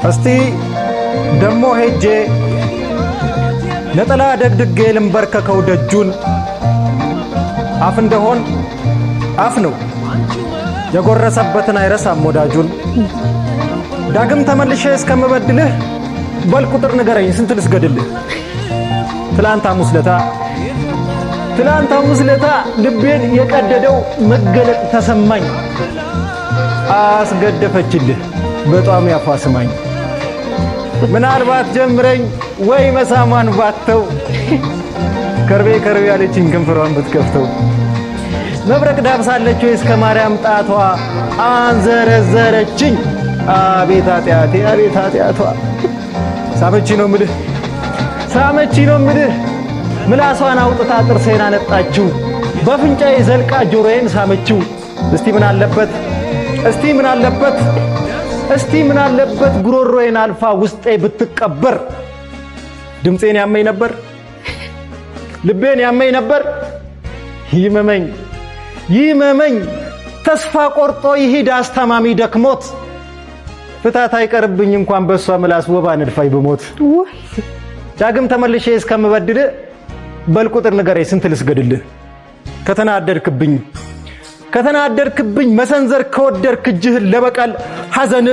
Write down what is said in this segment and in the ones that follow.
እስቲ ደሞ ሄጄ ነጠላ ደግድጌ ልንበርከከው ደጁን። አፍ እንደሆን አፍ ነው የጎረሰበትን አይረሳም ወዳጁን። ዳግም ተመልሼ እስከምበድልህ በል ቁጥር ንገረኝ ስንት ልስገድልህ? ትላንት ሐሙስ ለታ ልቤን የቀደደው መገለጥ ተሰማኝ። አስገደፈችልህ በጣም ያፋስማኝ። ምናልባት ጀምረኝ ወይ መሳማን ባተው ከርቤ ያለችኝ ከንፈሯን ብትከፍተው። መብረቅ ዳብሳለች ወይ እስከ ማርያም ጣቷ አንዘረዘረችኝ። አቤት ኃጢአቷ ሳመቺ ነው ምልህ ምላሷን አውጥታ ጥርሴን አነጣችው። በፍንጫዬ ዘልቃ ጆሮዬን ሳመችው። እስቲ ምን አለበት ጉሮሮዬን አልፋ ውስጤ ብትቀበር። ድምፄን ያመኝ ነበር ልቤን ያመኝ ነበር። ይመመኝ ተስፋ ቆርጦ ይሄድ አስተማሚ ደክሞት። ፍታት አይቀርብኝ እንኳን በሷ ምላስ ወባ ነድፋይ በሞት። ዳግም ተመልሼ እስከምበድልህ በል ቁጥር ንገረኝ ስንት ልስገድልህ? ከተናደድክብኝ መሰንዘር ከወደድክ እጅህን ለበቀል። ሐዘን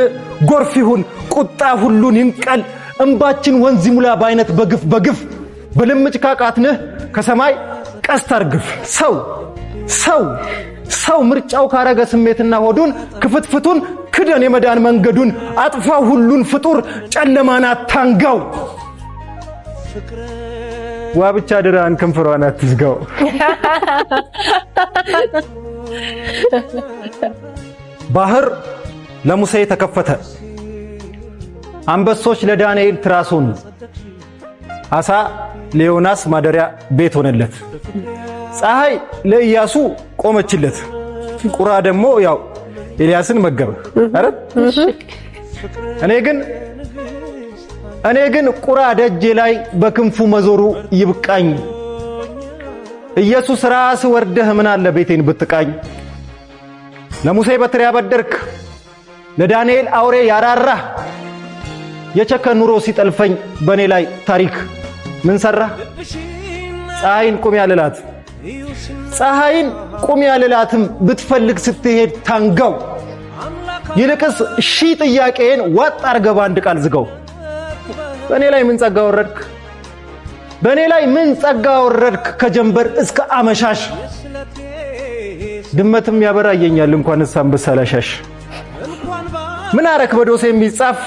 ጎርፍ ይሁን ቁጣ ሁሉን ይንቀል። እንባችን ወንዝ ይሙላ በአይነት በግፍ በልምጭ ካቃትንህ ከሰማይ ቀስት አርግፍ። ሰው ምርጫው ካረገ ስሜትና ሆዱን ክፍትፍቱን ክደን የመዳን መንገዱን። አጥፋው ሁሉን ፍጡር ጨለማን አታንጋው። ዋ ብቻ ድራን ከንፈሯን አትዝጋው። ባህር ለሙሴ ተከፈተ፣ አንበሶች ለዳንኤል ትራስ ሆኑ። አሳ ለዮናስ ማደሪያ ቤት ሆነለት። ፀሐይ ለኢያሱ ቆመችለት። ቁራ ደግሞ ያው ኤልያስን መገበ አይደል? እኔ ግን ቁራ ደጄ ላይ በክንፉ መዞሩ ይብቃኝ። ኢየሱስ ራስ ወርደህ ምን አለ ቤቴን ብትቃኝ። ለሙሴ በትር ያበደርክ ለዳንኤል አውሬ ያራራህ። የቸከ ኑሮ ሲጠልፈኝ በኔ ላይ ታሪክ ምን ሰራ? ፀሐይን ቁም ያልላትም ብትፈልግ ስትሄድ ታንጋው። ይልቅስ ሺህ ጥያቄን ዋጥ አርገህ በአንድ ቃል ዝጋው። በኔ ላይ ምን ጸጋ ወረድክ ከጀንበር እስከ አመሻሽ። ድመትም ያበራየኛል እንኳን አንበሳ ላሻሽ። ምን አረክ በዶሴ የሚጻፍ